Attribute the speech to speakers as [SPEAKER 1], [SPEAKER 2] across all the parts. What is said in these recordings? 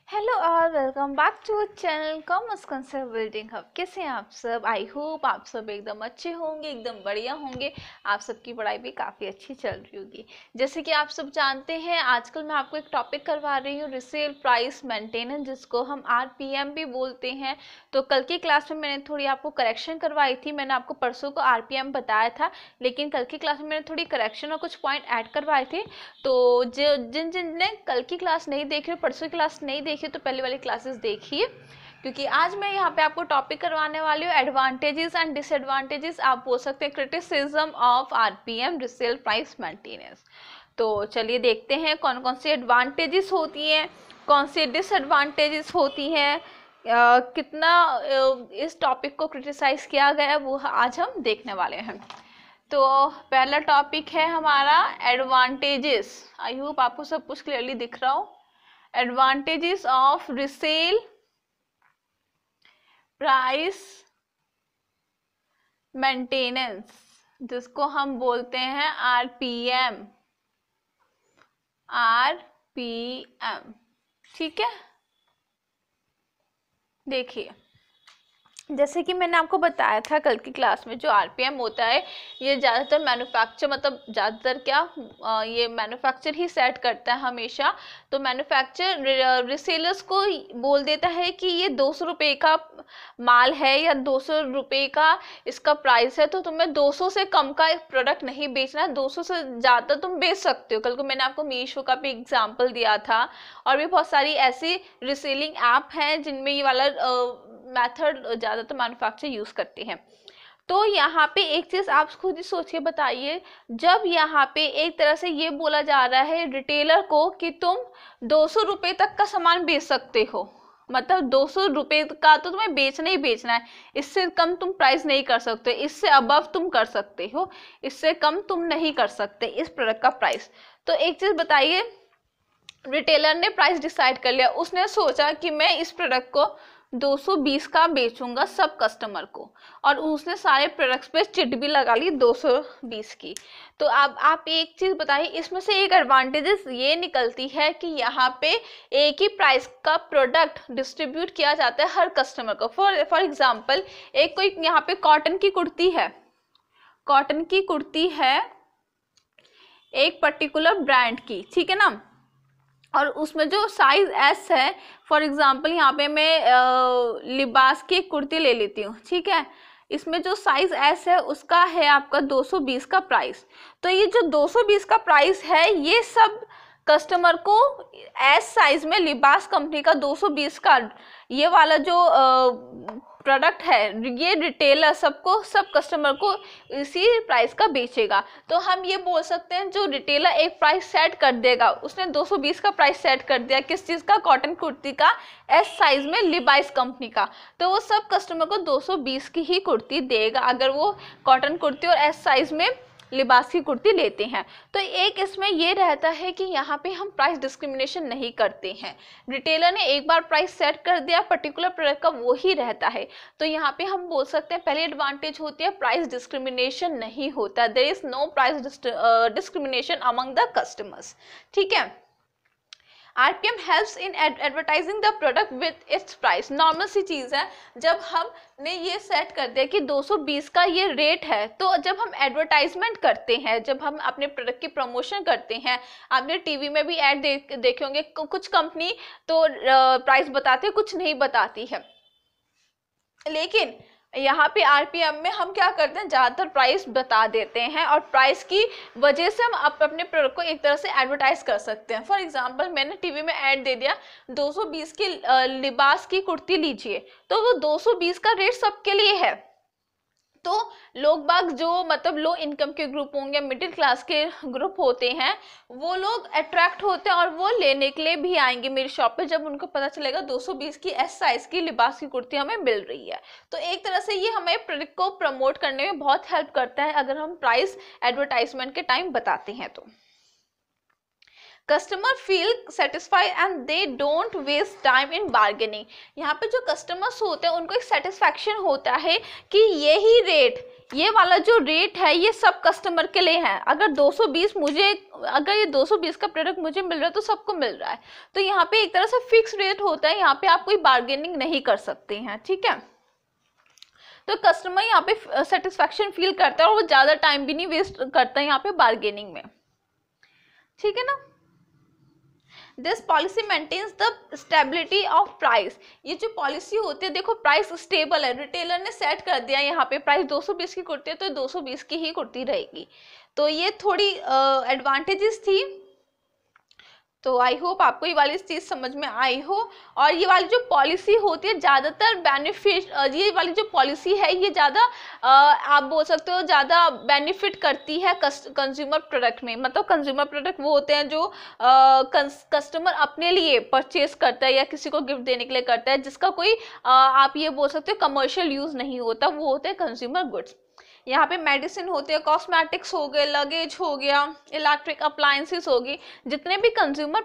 [SPEAKER 1] Hello all, welcome back to channel commerce concept building hub. कैसे हैं आप सब? आई होप आप सब एकदम अच्छे होंगे, एकदम बढ़िया होंगे। आप सबकी पढ़ाई भी काफ़ी अच्छी चल रही होगी। जैसे कि आप सब जानते हैं, आजकल मैं आपको एक टॉपिक करवा रही हूँ, रिसेल प्राइस मेंटेनेंस, जिसको हम आरपीएम भी बोलते हैं। तो कल की क्लास में मैंने थोड़ी आपको करेक्शन करवाई थी। मैंने आपको परसों को आरपीएम बताया था, लेकिन कल की क्लास में मैंने थोड़ी करेक्शन और कुछ पॉइंट ऐड करवाए थे। तो जिन जिन ने कल की क्लास नहीं देखी और परसों की क्लास नहीं देखी, तो पहले वाली क्लासेस देखिए, क्योंकि आज मैं यहाँ पे आपको टॉपिक करवाने वाली हूँ एडवांटेजेस एंड डिसएडवांटेजेस, आप बोल सकते हैं criticism of RPM, resale price maintenance. तो चलिए देखते हैं कौन कौन सी एडवांटेजेस होती हैं, कौन सी डिसएडवांटेजेस होती हैं, कितना इस टॉपिक को क्रिटिसाइज किया गया, वो आज हम देखने वाले हैं। तो पहला टॉपिक है हमारा एडवांटेजेस। आई होप आपको सब कुछ क्लियरली दिख रहा हो। Advantages of resale price maintenance, जिसको हम बोलते हैं आरपीएम। आरपीएम, ठीक है। देखिए, जैसे कि मैंने आपको बताया था कल की क्लास में, जो आरपीएम होता है ये ज़्यादातर मैन्युफैक्चर, मतलब ज़्यादातर क्या, ये मैन्युफैक्चर ही सेट करता है हमेशा। तो मैन्युफैक्चर रिसेलर्स को बोल देता है कि ये 200 रुपये का माल है या 200 रुपये का इसका प्राइस है, तो तुम्हें 200 से कम का एक प्रोडक्ट नहीं बेचना है, 200 से ज़्यादा तुम बेच सकते हो। कल को मैंने आपको मीशो का भी एग्जाम्पल दिया था, और भी बहुत सारी ऐसी रिसेलिंग ऐप हैं जिनमें ये वाला मेथड ज़्यादातर मैन्युफैक्चर यूज़ करते हैं। तो यहाँ पे एक चीज़ आप खुद ही सोचिए, बताइए, जब यहाँ पे एक तरह से ये बोला जा रहा है रिटेलर को कि तुम 200 रुपये तक का सामान बेच सकते हो, मतलब 200 रुपये का तो तुम्हें बेचना ही बेचना है, इससे कम तुम प्राइस नहीं कर सकते, इससे अबव तुम कर सकते हो, इससे कम तुम नहीं कर सकते इस प्रोडक्ट का प्राइस। तो एक चीज़ बताइए, रिटेलर ने प्राइस डिसाइड कर लिया, उसने सोचा कि मैं इस प्रोडक्ट को 220 का बेचूंगा सब कस्टमर को, और उसने सारे प्रोडक्ट्स पे चिट भी लगा ली 220 की। तो अब आप एक चीज बताइए, इसमें से एक एडवांटेजेस ये निकलती है कि यहाँ पे एक ही प्राइस का प्रोडक्ट डिस्ट्रीब्यूट किया जाता है हर कस्टमर को। फॉर एग्जाम्पल, एक कोई यहाँ पे कॉटन की कुर्ती है, कॉटन की कुर्ती है एक पर्टिकुलर ब्रांड की, ठीक है ना, और उसमें जो साइज एस है, फॉर एग्जांपल यहाँ पे मैं लिबास की एक कुर्ती ले लेती हूँ, ठीक है, इसमें जो साइज एस है उसका है आपका 220 का प्राइस। तो ये जो 220 का प्राइस है, ये सब कस्टमर को एस साइज में लिबास कंपनी का 220 का ये वाला जो प्रोडक्ट है, ये रिटेलर सबको, सब कस्टमर को इसी प्राइस का बेचेगा। तो हम ये बोल सकते हैं, जो रिटेलर एक प्राइस सेट कर देगा, उसने 220 का प्राइस सेट कर दिया किस चीज़ का, कॉटन कुर्ती का एस साइज में लिबाइस कंपनी का, तो वो सब कस्टमर को 220 की ही कुर्ती देगा अगर वो कॉटन कुर्ती और एस साइज में लिबास की कुर्ती लेते हैं। तो एक इसमें ये रहता है कि यहाँ पे हम प्राइस डिस्क्रिमिनेशन नहीं करते हैं, रिटेलर ने एक बार प्राइस सेट कर दिया पर्टिकुलर प्रोडक्ट का, वो ही रहता है। तो यहाँ पे हम बोल सकते हैं पहली एडवांटेज होती है प्राइस डिस्क्रिमिनेशन नहीं होता, there is no price discrimination among the customers, ठीक है। RPM helps in advertising the product with its price. Normal सी चीज़ है, जब हमने ये सेट कर दिया कि 220 का ये रेट है, तो जब हम एडवर्टाइजमेंट करते हैं, जब हम अपने प्रोडक्ट की प्रमोशन करते हैं, आपने टीवी में भी ऐड देखे होंगे, कुछ कंपनी तो प्राइस बताते हैं, कुछ नहीं बताती है, लेकिन यहाँ पे आरपीएम में हम क्या करते हैं, ज़्यादातर प्राइस बता देते हैं, और प्राइस की वजह से हम अपने प्रोडक्ट को एक तरह से एडवर्टाइज कर सकते हैं। फॉर एग्जांपल, मैंने टीवी में ऐड दे दिया 220 की लिबास की कुर्ती लीजिए, तो वो 220 का रेट सबके लिए है। तो लोग बाग जो मतलब लो इनकम के ग्रुप होंगे, मिडिल क्लास के ग्रुप होते हैं, वो लोग अट्रैक्ट होते हैं और वो लेने के लिए भी आएंगे मेरी शॉप पे, जब उनको पता चलेगा 220 की एस साइज की लिबास की कुर्ती हमें मिल रही है। तो एक तरह से ये हमें प्रोडक्ट को प्रमोट करने में बहुत हेल्प करता है अगर हम प्राइस एडवर्टाइजमेंट के टाइम बताते हैं तो। Customer feel satisfy and they don't waste time in bargaining. यहाँ पे जो कस्टमर्स होते हैं उनको एक सेटिस्फैक्शन होता है कि यही रेट, ये वाला जो रेट है ये सब कस्टमर के लिए है। अगर 220 मुझे, अगर ये 220 का प्रोडक्ट मुझे मिल रहा है तो सबको मिल रहा है। तो यहाँ पे एक तरह से फिक्स रेट होता है, यहाँ पे आप कोई बार्गेनिंग नहीं कर सकते हैं, ठीक है। तो कस्टमर यहाँ पे सेटिस्फैक्शन फील करता है और वो ज्यादा टाइम भी नहीं वेस्ट करता है यहाँ पे बार्गेनिंग में, ठीक है ना। This policy maintains the stability of price. ये जो पॉलिसी होती है, देखो प्राइस स्टेबल है, रिटेलर ने सेट कर दिया यहाँ पे प्राइस 220 की कुर्ती है तो 220 की ही कुर्ती रहेगी। तो ये थोड़ी एडवांटेजेस थी। तो आई होप आपको ये वाली चीज समझ में आई हो। और ये वाली जो पॉलिसी होती है ज्यादातर बेनिफिट, ये वाली जो पॉलिसी है ये ज्यादा आप बोल सकते हो ज्यादा बेनिफिट करती है कंज्यूमर प्रोडक्ट में। मतलब कंज्यूमर प्रोडक्ट वो होते हैं जो कस्टमर अपने लिए परचेज करता है या किसी को गिफ्ट देने के लिए करता है, जिसका कोई आप ये बोल सकते हो कमर्शियल यूज नहीं होता, वो होते हैं कंज्यूमर गुड्स। यहाँ पे मेडिसिन होते हैं, कॉस्मेटिक्स हो गए, लगेज हो गया, इलेक्ट्रिक अप्लायंसेस हो गई, जितने भी कंज्यूमर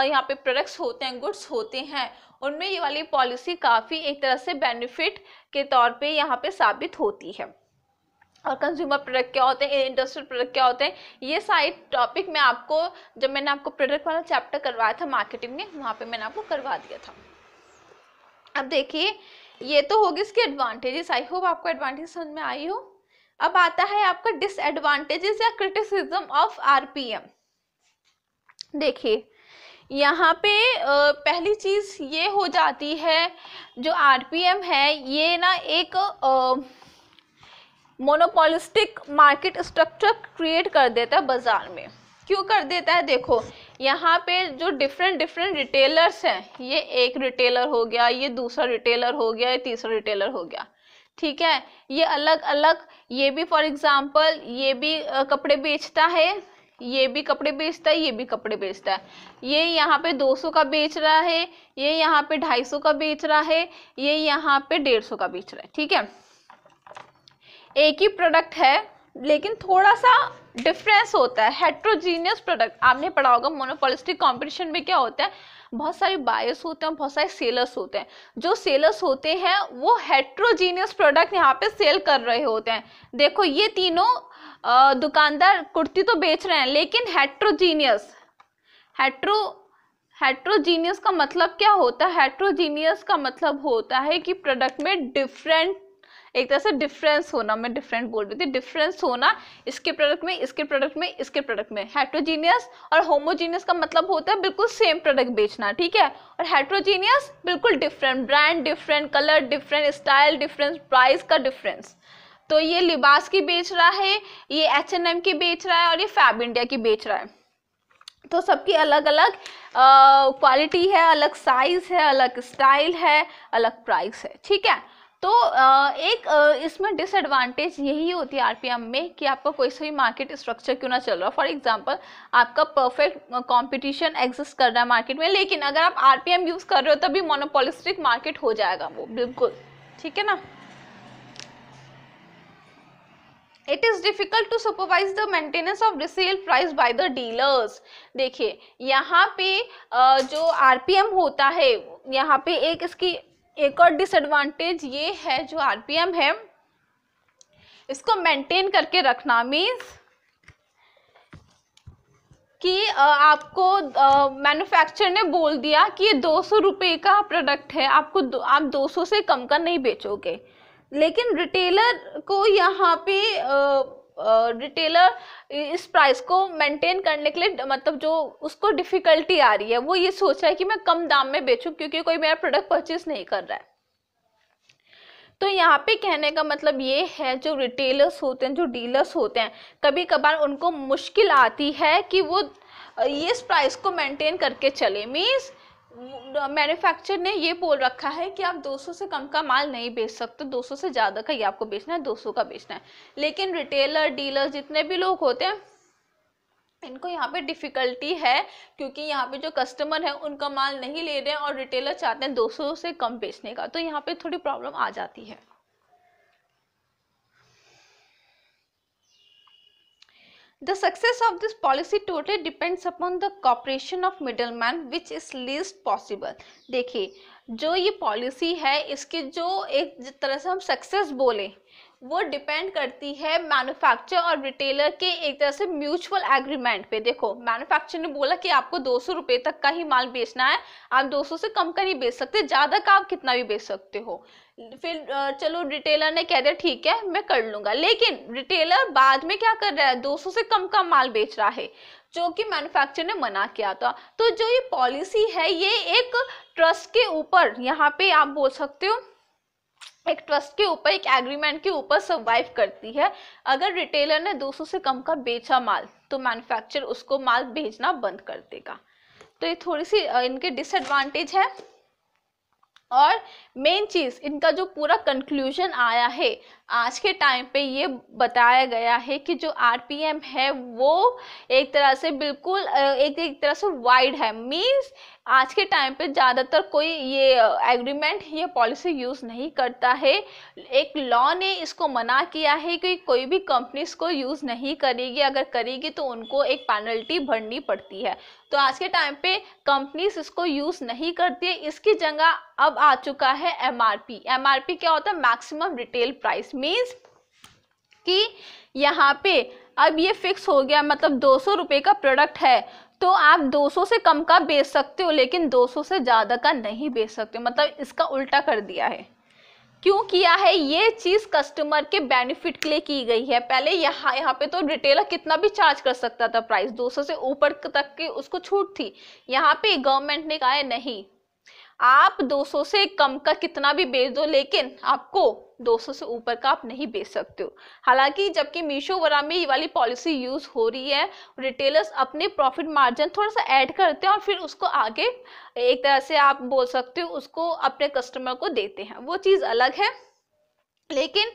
[SPEAKER 1] यहाँ पे प्रोडक्ट्स होते हैं, गुड्स होते हैं, उनमें ये वाली पॉलिसी काफ़ी एक तरह से बेनिफिट के तौर पे यहाँ पे साबित होती है। और कंज्यूमर प्रोडक्ट क्या होते हैं, इंडस्ट्रियल प्रोडक्ट क्या होते हैं, ये सारे टॉपिक मैं आपको, जब मैंने आपको प्रोडक्ट वाला चैप्टर करवाया था मार्केटिंग में, वहाँ पे मैंने आपको करवा दिया था। अब देखिए ये तो होगी इसके एडवांटेजेस। आई होप आपको एडवांटेज समझ में आई हो। अब आता है आपका डिसएडवांटेजेस या क्रिटिसिज्म ऑफ आरपीएम। देखिए यहाँ पे पहली चीज ये हो जाती है, जो आरपीएम है ये ना एक मोनोपोलिस्टिक मार्केट स्ट्रक्चर क्रिएट कर देता है बाजार में। क्यों कर देता है, देखो यहाँ पे जो डिफरेंट रिटेलर्स हैं, ये एक रिटेलर हो गया, ये दूसरा रिटेलर हो गया, ये तीसरा रिटेलर हो गया, ठीक है। ये अलग अलग, ये भी फॉर एग्जांपल ये भी कपड़े बेचता है, ये भी कपड़े बेचता है, ये भी कपड़े बेचता है, ये यहाँ पे 200 का बेच रहा है, ये यहाँ पे 250 का बेच रहा है, ये यहाँ पे 150 का बेच रहा है, ठीक है। एक ही प्रोडक्ट है लेकिन थोड़ा सा डिफरेंस होता है, हेट्रोजीनियस प्रोडक्ट। आपने पढ़ा होगा मोनोपोलिस्टिक कंपटीशन में क्या होता है, बहुत सारे बायर्स होते हैं, बहुत सारे सेलर्स होते हैं। जो सेलर्स होते हैं वो हेट्रोजीनियस प्रोडक्ट यहाँ पे सेल कर रहे होते हैं। देखो ये तीनों दुकानदार कुर्ती तो बेच रहे हैं लेकिन हेट्रोजीनियस। हेट्रोजीनियस का मतलब क्या होता है, हेट्रोजीनियस का मतलब होता है कि प्रोडक्ट में डिफरेंट, एक तरह से डिफरेंस होना, मैं डिफरेंट बोल रही थी, डिफरेंस होना इसके प्रोडक्ट में, इसके प्रोडक्ट में, इसके प्रोडक्ट में। हेट्रोजीनियस और होमोजीनियस का मतलब होता है बिल्कुल सेम प्रोडक्ट बेचना, ठीक है। और हेट्रोजीनियस बिल्कुल different, brand different, colour different, style difference, price का डिफरेंस। तो ये लिबास की बेच रहा है, ये H&M की बेच रहा है और ये फैब इंडिया की बेच रहा है। तो सबकी अलग अलग क्वालिटी है, अलग साइज है, अलग स्टाइल है, अलग प्राइस है, ठीक है। तो एक इसमें डिसएडवांटेज यही होती है आरपीएम में कि आपका कोई सा भी मार्केट स्ट्रक्चर क्यों ना चल रहा हो। फॉर एग्जांपल आपका परफेक्ट कंपटीशन एग्जिस्ट कर रहा है मार्केट में, लेकिन अगर आप आरपीएम यूज कर रहे हो तभी मोनोपोलिस्टिक मार्केट हो जाएगा वो, बिल्कुल, ठीक है ना। It is difficult to supervise the maintenance of resale price by the dealers। देखिए यहाँ पे जो आरपीएम होता है, यहाँ पे एक इसकी एक और डिसएडवांटेज ये है, जो आरपीएम है इसको मेंटेन करके रखना मीन्स कि आपको मैन्युफैक्चरर ने बोल दिया कि ये 200 रुपये का प्रोडक्ट है, आपको आप 200 से कम का नहीं बेचोगे, लेकिन रिटेलर को यहाँ पे रिटेलर इस प्राइस को मेंटेन करने के लिए, मतलब जो उसको डिफिकल्टी आ रही है, वो ये सोच रहा है कि मैं कम दाम में बेचूं क्योंकि कोई मेरा प्रोडक्ट परचेज नहीं कर रहा है। तो यहाँ पे कहने का मतलब ये है, जो रिटेलर्स होते हैं, जो डीलर्स होते हैं, कभी कभार उनको मुश्किल आती है कि वो ये इस प्राइस को मेंटेन करके चले। मीन्स मैन्युफैक्चरर ने ये बोल रखा है कि आप 200 से कम का माल नहीं बेच सकते, 200 से ज़्यादा का ही आपको बेचना है, 200 का बेचना है। लेकिन रिटेलर, डीलर जितने भी लोग होते हैं, इनको यहाँ पे डिफिकल्टी है क्योंकि यहाँ पे जो कस्टमर है उनका माल नहीं ले रहे हैं और रिटेलर चाहते हैं 200 से कम बेचने का, तो यहाँ पे थोड़ी प्रॉब्लम आ जाती है। The success of this policy totally depends upon the cooperation of middleman which is least possible। देखिए जो ये पॉलिसी है इसके जो एक तरह से हम सक्सेस बोले वो डिपेंड करती है मैन्युफैक्चरर और रिटेलर के एक तरह से म्यूचुअल एग्रीमेंट पे। देखो, मैन्युफैक्चरर ने बोला कि आपको 200 रुपये तक का ही माल बेचना है, आप 200 से कम का नहीं बेच सकते, ज़्यादा का आप कितना भी बेच सकते हो। फिर चलो रिटेलर ने कह दिया ठीक है मैं कर लूँगा, लेकिन रिटेलर बाद में क्या कर रहा है, 200 से कम का माल बेच रहा है, जो कि मैन्युफैक्चरर ने मना किया था। तो जो ये पॉलिसी है ये एक ट्रस्ट के ऊपर, यहाँ पे आप बोल सकते हो एक ट्रस्ट के ऊपर, एक एग्रीमेंट के ऊपर सर्वाइव करती है। अगर रिटेलर ने 200 से कम का बेचा माल तो मैन्युफैक्चरर उसको माल भेजना बंद कर देगा। तो ये थोड़ी सी इनके डिसएडवांटेज है। और मेन चीज इनका जो पूरा कंक्लूजन आया है आज के टाइम पे, ये बताया गया है कि जो आरपीएम है वो एक तरह से बिल्कुल एक तरह से वाइड है। मींस आज के टाइम पे ज़्यादातर कोई ये एग्रीमेंट, ये पॉलिसी यूज़ नहीं करता है। एक लॉ ने इसको मना किया है कि कोई भी कंपनी इसको यूज़ नहीं करेगी, अगर करेगी तो उनको एक पेनल्टी भरनी पड़ती है। तो आज के टाइम पे कंपनीज इसको यूज़ नहीं करती है। इसकी जगह अब आ चुका है एमआरपी। एमआरपी क्या होता है, मैक्सिमम रिटेल प्राइस। मीन्स कि यहाँ पे अब ये फिक्स हो गया, मतलब 200 रुपये का प्रोडक्ट है तो आप 200 से कम का बेच सकते हो, लेकिन 200 से ज़्यादा का नहीं बेच सकते। मतलब इसका उल्टा कर दिया है। क्यों किया है, ये चीज़ कस्टमर के बेनिफिट के लिए की गई है। पहले यहाँ पे तो रिटेलर कितना भी चार्ज कर सकता था प्राइस, 200 से ऊपर तक की उसको छूट थी। यहाँ पे गवर्नमेंट ने कहा है नहीं, आप 200 से कम का कितना भी बेच दो, लेकिन आपको 200 से ऊपर का आप नहीं बेच सकते हो। हालांकि जबकि मीशो वगैरह में ये वाली पॉलिसी यूज हो रही है, रिटेलर्स अपने प्रॉफिट मार्जिन थोड़ा सा ऐड करते हैं और फिर उसको आगे एक तरह से आप बोल सकते हो उसको अपने कस्टमर को देते हैं, वो चीज़ अलग है। लेकिन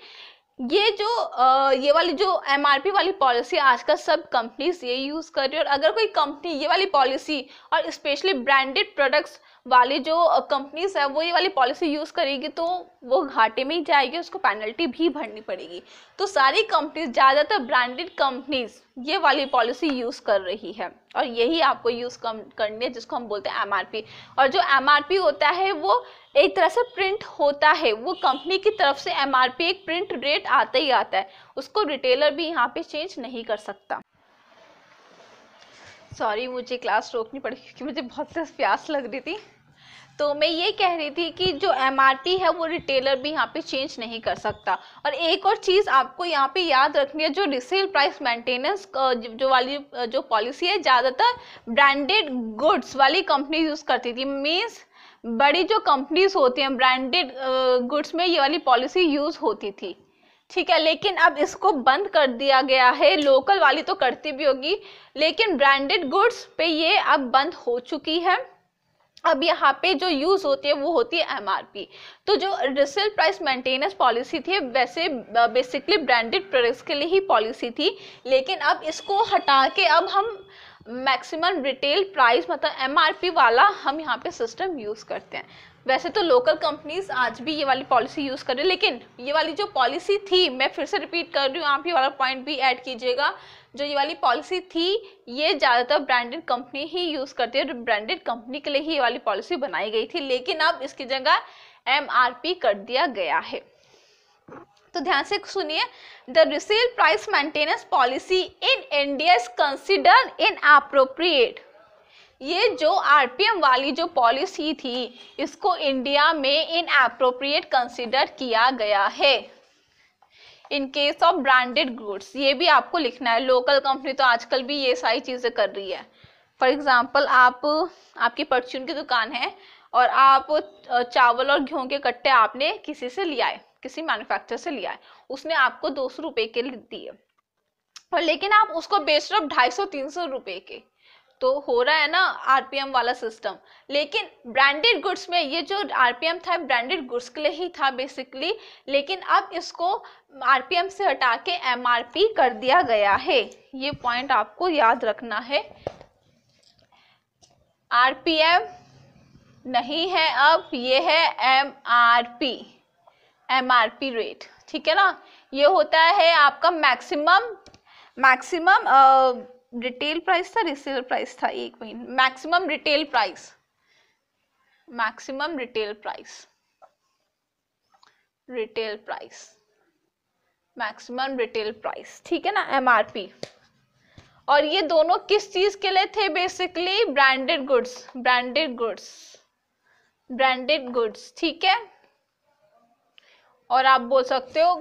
[SPEAKER 1] ये जो ये वाली जो एमआरपी वाली पॉलिसी आजकल सब कंपनीज ये यूज़ कर रही है। और अगर कोई कंपनी ये वाली पॉलिसी और स्पेशली ब्रांडेड प्रोडक्ट्स वाली जो कंपनीज है वो ये वाली पॉलिसी यूज़ करेगी तो वो घाटे में ही जाएगी, उसको पेनल्टी भी भरनी पड़ेगी। तो सारी कंपनीज, ज़्यादातर ब्रांडेड कंपनीज ये वाली पॉलिसी यूज़ कर रही है और यही आपको यूज़ करनी है, जिसको हम बोलते हैं एमआरपी। और जो एमआरपी होता है वो एक तरह से प्रिंट होता है, वो कंपनी की तरफ से एमआरपी एक प्रिंट रेट आता ही आता है, उसको रिटेलर भी यहाँ पे चेंज नहीं कर सकता। सॉरी, मुझे क्लास रोकनी पड़ी क्योंकि मुझे बहुत तेज प्यास लग रही थी। तो मैं ये कह रही थी कि जो एमआरपी है वो रिटेलर भी यहाँ पे चेंज नहीं कर सकता। और एक और चीज़ आपको यहाँ पे याद रखनी है, जो रिसेल प्राइस मेंटेनेंस जो वाली जो पॉलिसी है ज़्यादातर ब्रांडेड गुड्स वाली कंपनी यूज़ करती थी। मीन्स बड़ी जो कंपनीज होती हैं ब्रांडेड गुड्स में ये वाली पॉलिसी यूज़ होती थी, ठीक है। लेकिन अब इसको बंद कर दिया गया है। लोकल वाली तो करती भी होगी, लेकिन ब्रांडेड गुड्स पे ये अब बंद हो चुकी है। अब यहाँ पे जो यूज होती है वो होती है एमआरपी। तो जो रिसेल प्राइस मेंटेनेंस पॉलिसी थी वैसे बेसिकली ब्रांडेड प्रोडक्ट्स के लिए ही पॉलिसी थी, लेकिन अब इसको हटा के अब हम मैक्सिमम रिटेल प्राइस मतलब एमआरपी वाला हम यहाँ पे सिस्टम यूज करते हैं। वैसे तो लोकल कंपनीज आज भी ये वाली पॉलिसी यूज कर रही है, लेकिन ये वाली जो पॉलिसी थी, मैं फिर से रिपीट कर रही हूँ, आप ये वाला पॉइंट भी ऐड कीजिएगा, जो ये वाली पॉलिसी थी ये ज़्यादातर ब्रांडेड कंपनी ही यूज़ करती है, ब्रांडेड कंपनी के लिए ही ये वाली पॉलिसी बनाई गई थी, लेकिन अब इसकी जगह एमआरपी कर दिया गया है। तो ध्यान से सुनिए, the resale price maintenance policy in India is considered inappropriate. ये जो आरपीएम वाली जो पॉलिसी थी इसको इंडिया में इनएप्रोप्रिएट कंसिडर किया गया है in case of branded goods. ये भी आपको लिखना है। लोकल कंपनी तो आजकल भी ये सारी चीज़ें कर रही है। फॉर एग्जांपल आपकी परचून की दुकान है और आप चावल और गेहूं के कट्टे आपने किसी से लिया है, किसी मैन्युफैक्चरर से लिया है, उसने आपको 200 रुपये के दिए और लेकिन आप उसको बेच रहे हो 250-300 रुपये के, तो हो रहा है ना आरपीएम वाला सिस्टम। लेकिन ब्रांडेड गुड्स में ये जो आरपीएम था ब्रांडेड गुड्स के लिए ही था बेसिकली, लेकिन अब इसको आरपीएम से हटा के एमआरपी कर दिया गया है। ये पॉइंट आपको याद रखना है। आरपीएम नहीं है अब, ये है एमआरपी, एमआरपी रेट, ठीक है ना। ये होता है आपका मैक्सिमम रिटेल प्राइस था, रिसेल प्राइस था, एक minute, maximum retail price, maximum retail price, retail price, maximum retail price, ठीक है ना, एमआरपी। और ये दोनों किस चीज के लिए थे? Basically branded goods, branded goods, ठीक है। और आप बोल सकते हो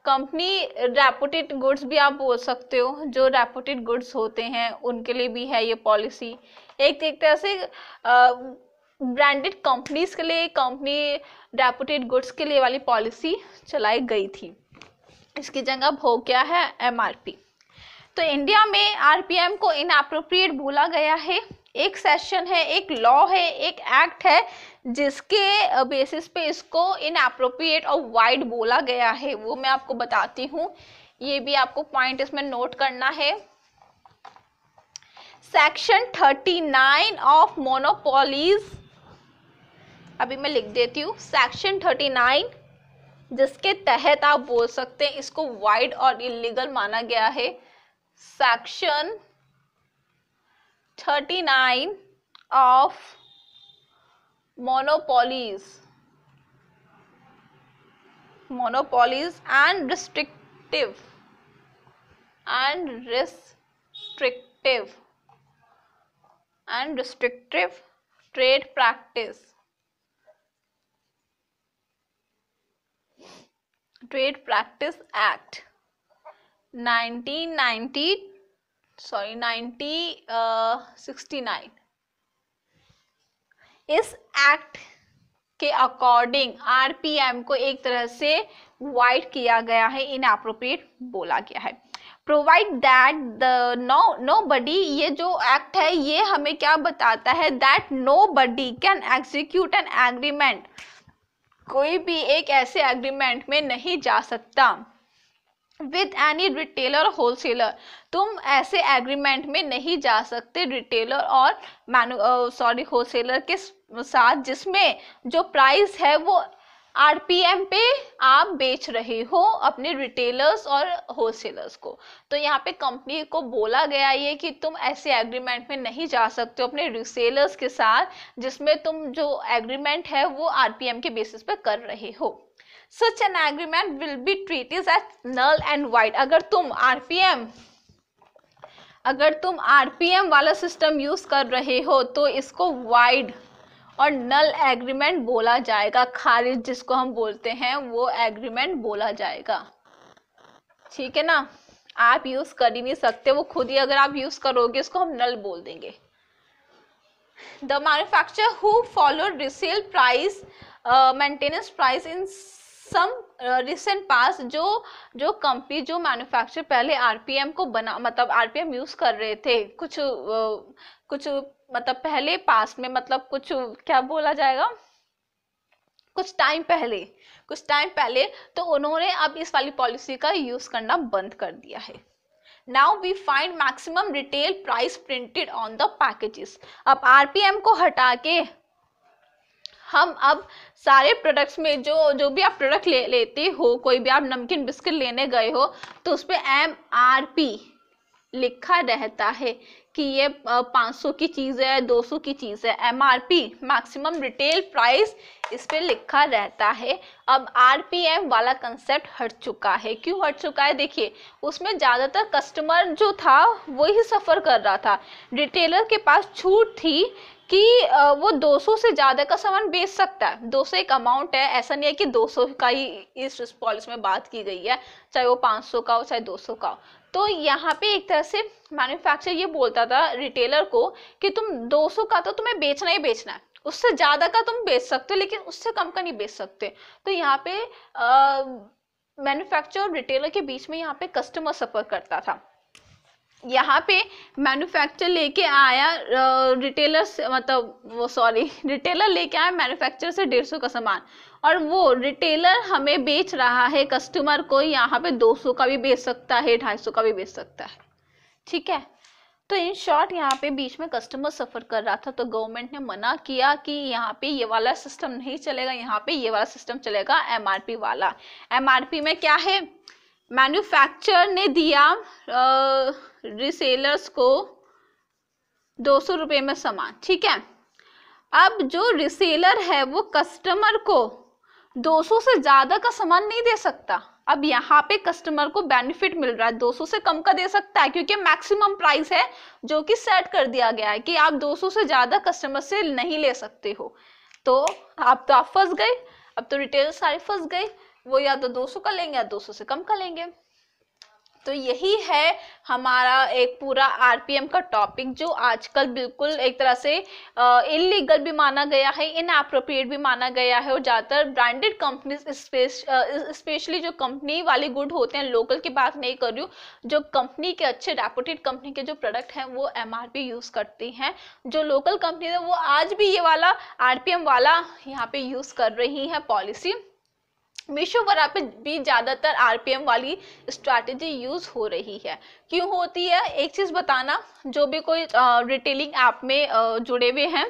[SPEAKER 1] कंपनी रेपुटेड गुड्स भी आप बोल सकते हो, जो रेपुटेड गुड्स होते हैं उनके लिए भी है ये पॉलिसी। एक तरह से ब्रांडेड कंपनीज के लिए, कंपनी रेपुटेड गुड्स के लिए वाली पॉलिसी चलाई गई थी। इसकी जगह हो गया है एमआरपी। तो इंडिया में आरपीएम को इनएप्रोप्रिएट बोला गया है। एक सेशन है, एक लॉ है, एक एक्ट है जिसके बेसिस पे इसको इनएप्रोप्रिएट और वाइड बोला गया है, वो मैं आपको बताती हूँ। ये भी आपको पॉइंट इसमें नोट करना है। सेक्शन 39 ऑफ मोनोपोलीज, अभी मैं लिख देती हूँ, सेक्शन 39 जिसके तहत आप बोल सकते हैं इसको वाइड और इलीगल माना गया है। Section 39 of monopolies and restrictive trade practice, act 1969। इस एक्ट के अकॉर्डिंग आरपीएम को एक तरह से वाइड किया गया है, इनएप्रोप्रिएट बोला गया है। प्रोवाइड दैट नोबडी, ये जो एक्ट है ये हमें क्या बताता है? That nobody can execute an agreement, कोई भी एक ऐसे एग्रीमेंट में नहीं जा सकता विद एनी रिटेलर होलसेलर, तुम ऐसे एग्रीमेंट में नहीं जा सकते रिटेलर और होलसेलर के साथ जिसमें जो प्राइस है वो आरपीएम पे आप बेच रहे हो अपने रिटेलर्स और होलसेलर्स को। तो यहाँ पे कंपनी को बोला गया ये कि तुम ऐसे एग्रीमेंट में नहीं जा सकते हो अपने रिसेलर्स के साथ जिसमें तुम जो एग्रीमेंट है वो आरपीएम के बेसिस पे कर रहे हो। Such an agreement will be treated as null and void। अगर तुम आरपीएम वाला सिस्टम यूज कर रहे हो तो इसको वाइड और नल एग्रीमेंट बोला जाएगा, खारिज जिसको हम बोलते हैं वो एग्रीमेंट बोला जाएगा, ठीक है ना। आप यूज कर ही नहीं सकते, वो खुद ही अगर आप यूज करोगे इसको हम नल बोल देंगे। The manufacturer who follow resale price maintenance price in some recent past, जो कंपनी जो मैन्युफैक्चर पहले आरपीएम को मतलब आरपीएम यूज कर रहे थे कुछ मतलब पहले पास में, मतलब कुछ क्या बोला जाएगा, कुछ टाइम पहले तो उन्होंने अब इस वाली पॉलिसी का यूज करना बंद कर दिया है। Now we find maximum retail price printed on the packages. अब आरपीएम को हटा के हम अब सारे प्रोडक्ट्स में जो भी आप प्रोडक्ट लेते हो, कोई भी आप नमकीन बिस्किट लेने गए हो तो उस पर एमआरपी लिखा रहता है कि ये 500 की चीज़ है, 200 की चीज़ है। एमआरपी मैक्सिमम रिटेल प्राइस इस पे लिखा रहता है। अब आरपीएम वाला कंसेप्ट हट चुका है। क्यों हट चुका है? देखिए उसमें ज़्यादातर कस्टमर जो था वही सफ़र कर रहा था। रिटेलर के पास छूट थी कि वो 200 से ज़्यादा का सामान बेच सकता है। 200 एक अमाउंट है, ऐसा नहीं है कि 200 का ही इस पॉलिसी में बात की गई है, चाहे वो 500 का हो चाहे 200 का हो। तो यहाँ पे एक तरह से मैन्युफैक्चरर ये बोलता था रिटेलर को कि तुम 200 का तो तुम्हें बेचना ही बेचना है, उससे ज़्यादा का तुम बेच सकते हो लेकिन उससे कम का नहीं बेच सकते। तो यहाँ पे मैन्युफैक्चरर और रिटेलर के बीच में यहाँ पे कस्टमर सफ़र करता था। यहाँ पे मैन्युफैक्चरर लेके आया रिटेलर से, रिटेलर लेके आया मैन्युफैक्चरर से 150 का सामान, और वो रिटेलर हमें बेच रहा है कस्टमर को यहाँ पे 200 का भी बेच सकता है, 250 का भी बेच सकता है, ठीक है। तो इन शॉर्ट यहाँ पे बीच में कस्टमर सफ़र कर रहा था, तो गवर्नमेंट ने मना किया कि यहाँ पे ये वाला सिस्टम नहीं चलेगा, यहाँ पे ये वाला सिस्टम चलेगा, एमआरपी वाला। एमआरपी में क्या है? मैन्युफैक्चरर ने दिया रिसेलर्स को 200 रुपये में सामान, ठीक है। अब जो रिसेलर है वो कस्टमर को 200 से ज़्यादा का सामान नहीं दे सकता, अब यहाँ पे कस्टमर को बेनिफिट मिल रहा है, 200 से कम का दे सकता है क्योंकि मैक्सिमम प्राइस है जो कि सेट कर दिया गया है कि आप 200 से ज्यादा कस्टमर से नहीं ले सकते हो। तो आप फंस गए, अब तो रिटेलर सारे फंस गए, वो या तो 200 का लेंगे या 200 से कम का लेंगे। तो यही है हमारा एक पूरा आरपीएम का टॉपिक, जो आजकल बिल्कुल एक तरह से इलीगल भी माना गया है, इनएप्रोप्रिएट भी माना गया है। और ज़्यादातर ब्रांडेड कंपनीज, स्पेशली जो कंपनी वाले गुड होते हैं, लोकल की बात नहीं कर रही हूँ, जो कंपनी के अच्छे रेपुटेड कंपनी के जो प्रोडक्ट हैं वो एमआरपी यूज़ करती हैं। जो लोकल कंपनी है वो आज भी ये वाला आरपीएम वाला यहाँ पे यूज़ कर रही है पॉलिसी। मीशो वगैरह पे भी ज़्यादातर आरपीएम वाली स्ट्रैटेजी यूज़ हो रही है। क्यों होती है, एक चीज़ बताना, जो भी कोई रिटेलिंग ऐप में जुड़े हुए हैं,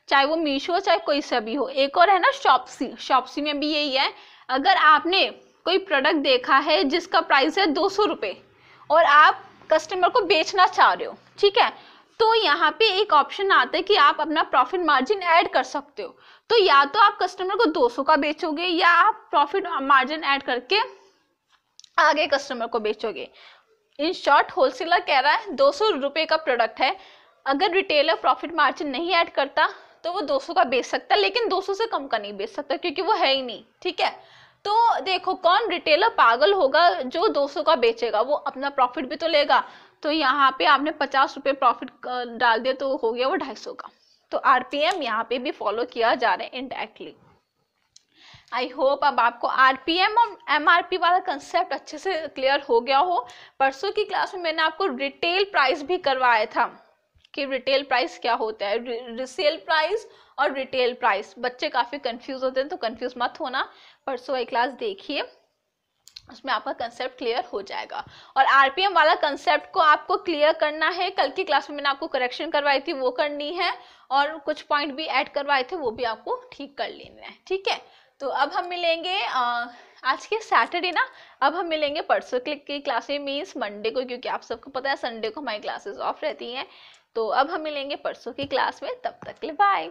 [SPEAKER 1] चाहे वो मीशो चाहे कोई सा भी हो, एक और है ना शॉप्सी, शॉप्सी में भी यही है। अगर आपने कोई प्रोडक्ट देखा है जिसका प्राइस है 200 रुपये और आप कस्टमर को बेचना चाह रहे हो, ठीक है, तो यहाँ पे एक ऑप्शन आता है कि आप अपना प्रॉफिट मार्जिन ऐड कर सकते हो। तो या तो आप कस्टमर को 200 का बेचोगे या आप प्रॉफिट मार्जिन ऐड करके आगे कस्टमर को बेचोगे। इन शॉर्ट होलसेलर कह रहा है 200 रुपये का प्रोडक्ट है, अगर रिटेलर प्रॉफिट मार्जिन नहीं ऐड करता तो वो 200 का बेच सकता है, लेकिन 200 से कम का नहीं बेच सकता क्योंकि वो है ही नहीं, ठीक है। तो देखो कौन रिटेलर पागल होगा जो 200 का बेचेगा, वो अपना प्रॉफिट भी तो लेगा। तो यहाँ पे आपने 50 रुपये प्रॉफिट डाल दिया तो हो गया वो 250 का। तो आरपीएम यहाँ पे भी फॉलो किया जा रहा है इनडायरेक्टली। आई होप अब आपको आरपीएम और एमआरपी वाला कंसेप्ट अच्छे से क्लियर हो गया हो। परसों की क्लास में मैंने आपको रिटेल प्राइस भी करवाया था कि रिटेल प्राइस क्या होता है, रिसेल प्राइस और रिटेल प्राइस। बच्चे काफ़ी कंफ्यूज होते हैं, तो कंफ्यूज मत होना, परसों वाली क्लास देखिए, उसमें आपका कंसेप्ट क्लियर हो जाएगा। और आरपीएम वाला कंसेप्ट को आपको क्लियर करना है, कल की क्लास में मैंने आपको करेक्शन करवाई थी वो करनी है, और कुछ पॉइंट भी ऐड करवाए थे वो भी आपको ठीक कर लेना है, ठीक है। तो अब हम मिलेंगे आज के सैटरडे ना, अब हम मिलेंगे परसों की क्लास में, मीन्स मंडे को, क्योंकि आप सबको पता है संडे को हमारी क्लासेस ऑफ रहती हैं। तो अब हम मिलेंगे परसों की क्लास में, तब तक के लिए बाय।